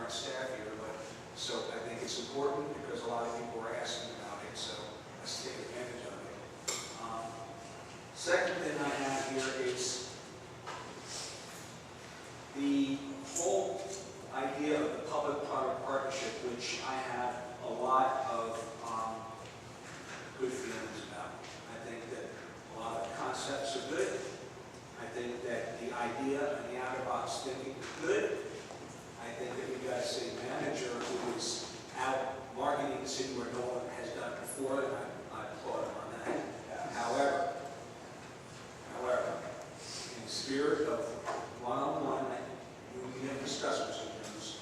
current staff here, but so I think it's important because a lot of people are asking about it, so let's take advantage of it. Second thing I have here is the whole idea of the public-private partnership, which I have a lot of good feelings about. I think that a lot of the concepts are good. I think that the idea and the out-of-box thinking is good. I think that we've got a city manager who is out marketing the city where no one has done before, and I applaud him on that. However, in the spirit of one-on-one, we have discussed with things,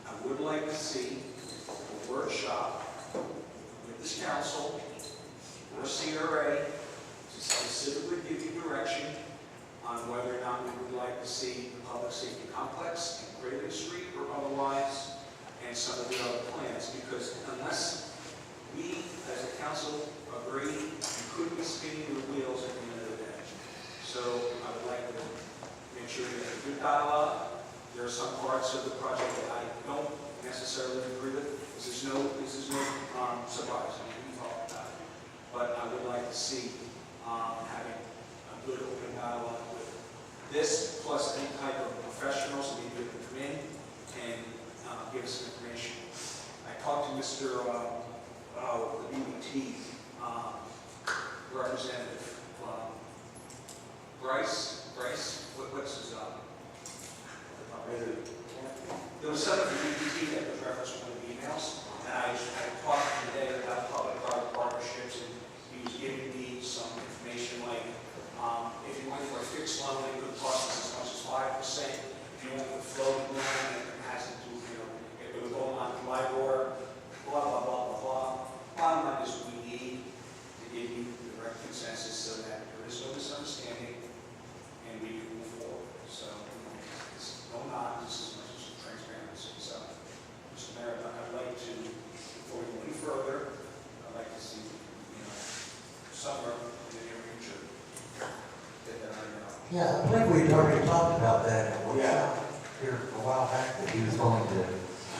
I would like to see a workshop with this council or CRA to specifically give you direction on whether or not we would like to see the public safety complex in Craven Street or otherwise, and some of the other plans, because unless we as a council agree, we couldn't be spinning the wheels at the end of the day. So I would like to make sure we have a good dialogue. There are some parts of the project that I don't necessarily agree with. This is no surprise. I mean, we talked about it. But I would like to see having a good open dialogue with this, plus any type of professionals that maybe can come in and give us some information. I talked to Mr. The BBT representative, Bryce, what's his there was something from BBT that was referenced in one of the emails, and I talked to him today about public-private partnerships, and he was giving me some information like if you went for a fixed loan, it could cost us as much as 5%. If you went with floating loan, it has to do, if it was going on LIBOR, blah, blah, blah, blah, blah. Bottom line is we need to give you the right consensus so that there is no misunderstanding and we can move forward. So, it's no nonsense as much as transparency. So, Mr. Mayor, I'd like to, before we go any further, I'd like to see, somewhere in the near future that I know. Yeah, I believe we'd already talked about that in a workshop here a while back, that he was going to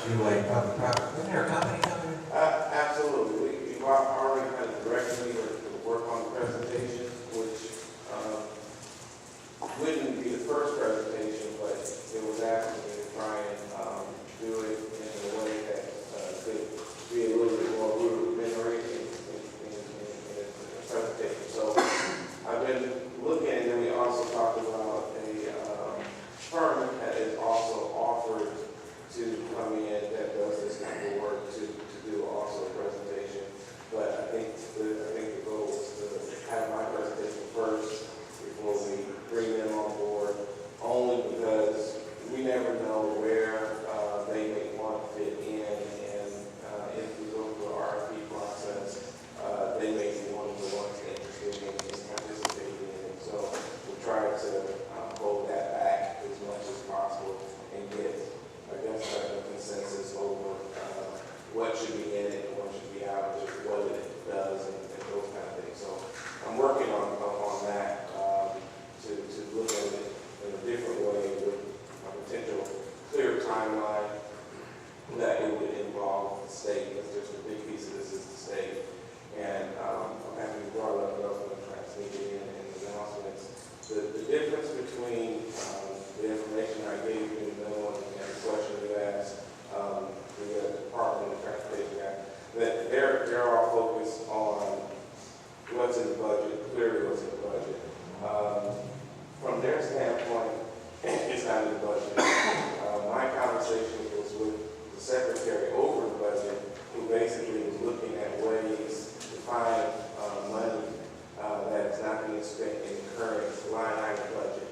do a public-private. Isn't there a company coming in? Absolutely. We've already had a direct leader to work on the presentation, which wouldn't be the first presentation, but it was asking me to try and do it in a way that could be a little bit more rudimentary in the presentation. So I've been looking, and then we also talked about a firm that is also offered to come in that does this kind of work to do also a presentation. But I think the goal is to have my presentation first before we bring them on board, only because we never know where they may want to fit in, and if we go through our RFP process, they may be one of the ones interested in participating in it. So we try to hold that back as much as possible and get, I guess, a consensus over what should be in it and what should be out, just what it does and those kind of things. So I'm working on that to look at it in a different way with a potential clear timeline that it would involve the state, because there's a big piece of this is the state. And I'm happy you brought up government transmitting in the announcements. The difference between the information I gave you in the memo and the question you asked, the Department of Transportation Act, that they're all focused on what's in the budget, clearly what's in the budget. From their standpoint, it's not in the budget. My conversation was with the secretary over the budget, who basically was looking at ways to find money that's not being spent in the current line item budget.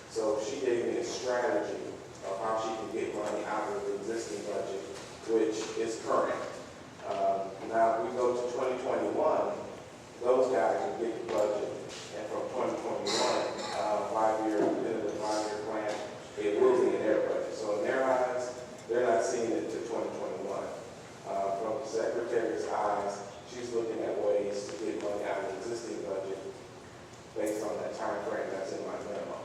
So she gave me a strategy of how she can get money out of the existing budget, which is current. Now, if we go to 2021, those guys will get the budget, and from 2021, definitive 5-year plan, it will be in their budget. So in their eyes, they're not seeing it to 2021. From the secretary's eyes, she's looking at ways to get money out of the existing budget based on that time frame that's in my memo,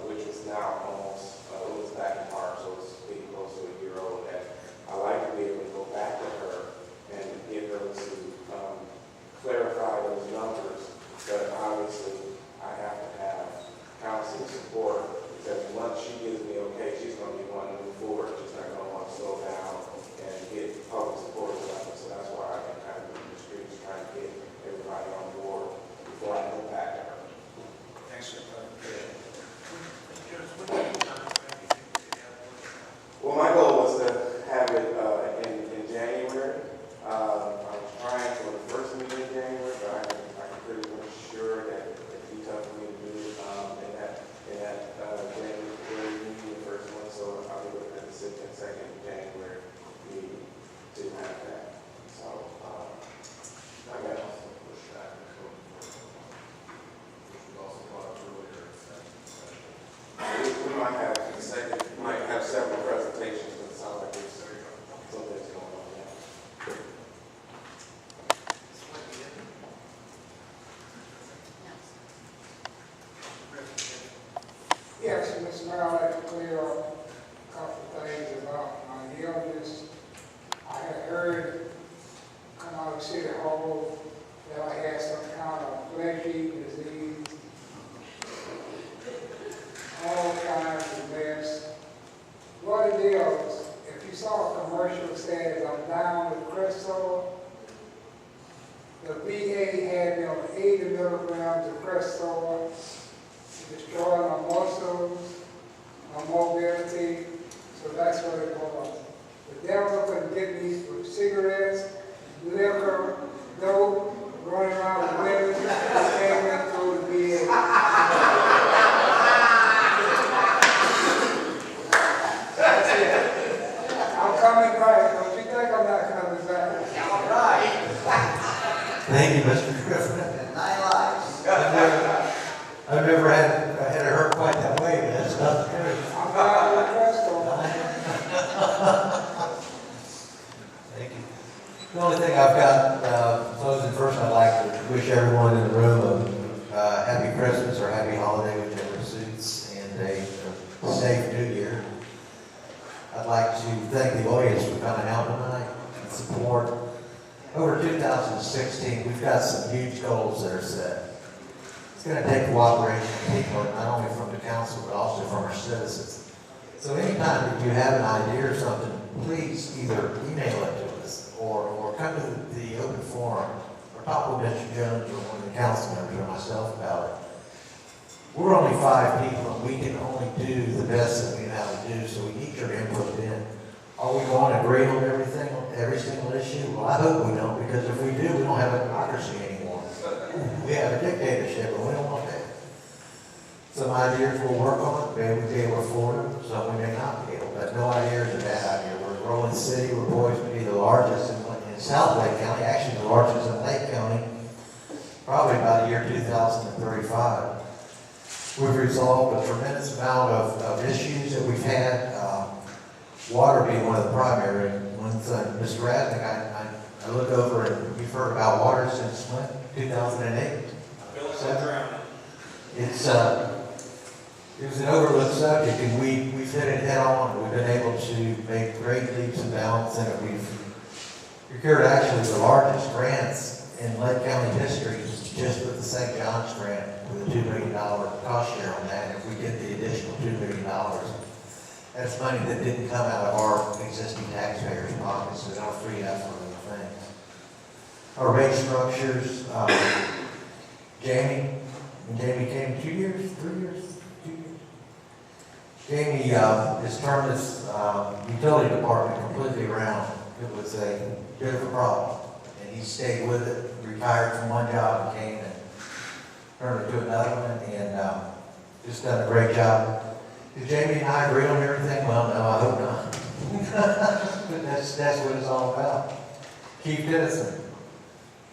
which is now almost, it was back in March, so it's getting close to a year old as what it is, if you saw a commercial that says, I'm down with Crestor, the VA had me on 80 milligrams of Crestor, destroying my muscles, my mobility, so that's what it was. The devil couldn't get me with cigarettes, liquor, dope, running around with women, came in through the VA. That's it. I'm coming back. Don't you think I'm not coming back? All right. Thank you, Mr. Griffin. And 9 lives. I've never had it hurt quite that way, but that's not the truth. I'm down with Crestor. Thank you. The only thing I've got, closing first, I'd like to wish everyone in the room a happy Christmas or happy holiday, whichever suits, and a safe New Year. I'd like to thank the audience for coming out tonight and support. Over 2016, we've got some huge goals that are set. It's going to take cooperation from people, not only from the council, but also from our citizens. So anytime that you have an idea or something, please either email it to us or come to the open forum or talk with Mr. Jones or one of the council members or myself about it. We're only 5 people and we can only do the best that we know how to do, so we need your input in. Are we going to agree on everything, on every single issue? Well, I hope we don't, because if we do, we don't have a democracy anymore. We have a dictatorship, and we don't want that. Some ideas we'll work on, maybe we'll be able to afford them, some we may not be able, but no idea is a bad idea. We're a growing city, we're poised to be the largest in South Lake County, actually the largest in Lake County, probably by the year 2035. We've resolved a tremendous amount of issues that we've had, water being one of the primary ones. Mr. Radnick, I look over and you've heard about water since when? 2008? It was an overlooked subject, and we've hit it head on. We've been able to make great leaps and bounds in it. We've procured actually the largest grants in Lake County history, just with the St. John's grant, with a $2 million cost share on that. If we get the additional $2 million, that's money that didn't come out of our existing taxpayers' pockets, so it'll free up for other things. Our rate structures, Jamie came 2 years, 3 years, 2 years. Jamie has turned this utility department completely around. It was a bit of a problem, and he stayed with it, retired from one job and came and turned it to another one, and just done a great job. Did Jamie and I agree on everything? Well, no, I hope not. But that's what it's all about. Keith Dennison,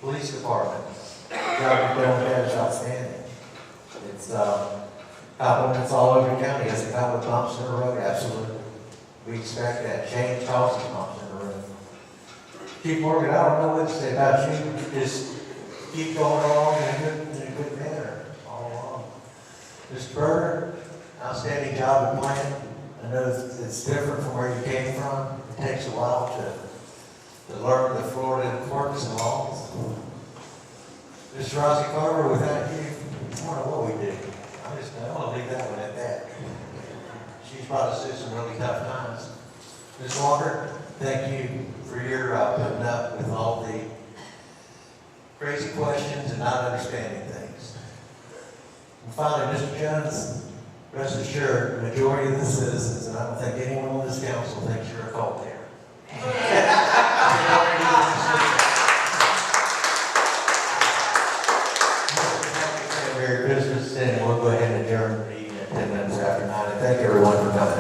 Police Department. The job you're doing there is outstanding. It's compliments all over the county. Has it come with bumps in the road? Absolutely. We expect that. Change causes bumps in the road. Chief Morgan, I don't know what to say about you. Just keep going along in a good manner all along. Mr. Berger, outstanding job at planning. I know it's different from where you came from. It takes a while to learn the Florida quirks and laws. Mr. Rosie Carver, without you, I don't know what we do. I want to leave that one at that. She's brought us through some really tough times. Ms. Walker, thank you for your putting up with all the crazy questions and not understanding things. And finally, Mr. Jones, rest assured, the majority of the citizens, and I don't think anyone on this council thinks you're a cult leader. Merry Christmas, and we'll go ahead and adjourn the meeting at 10 minutes after 9. And thank everyone for coming.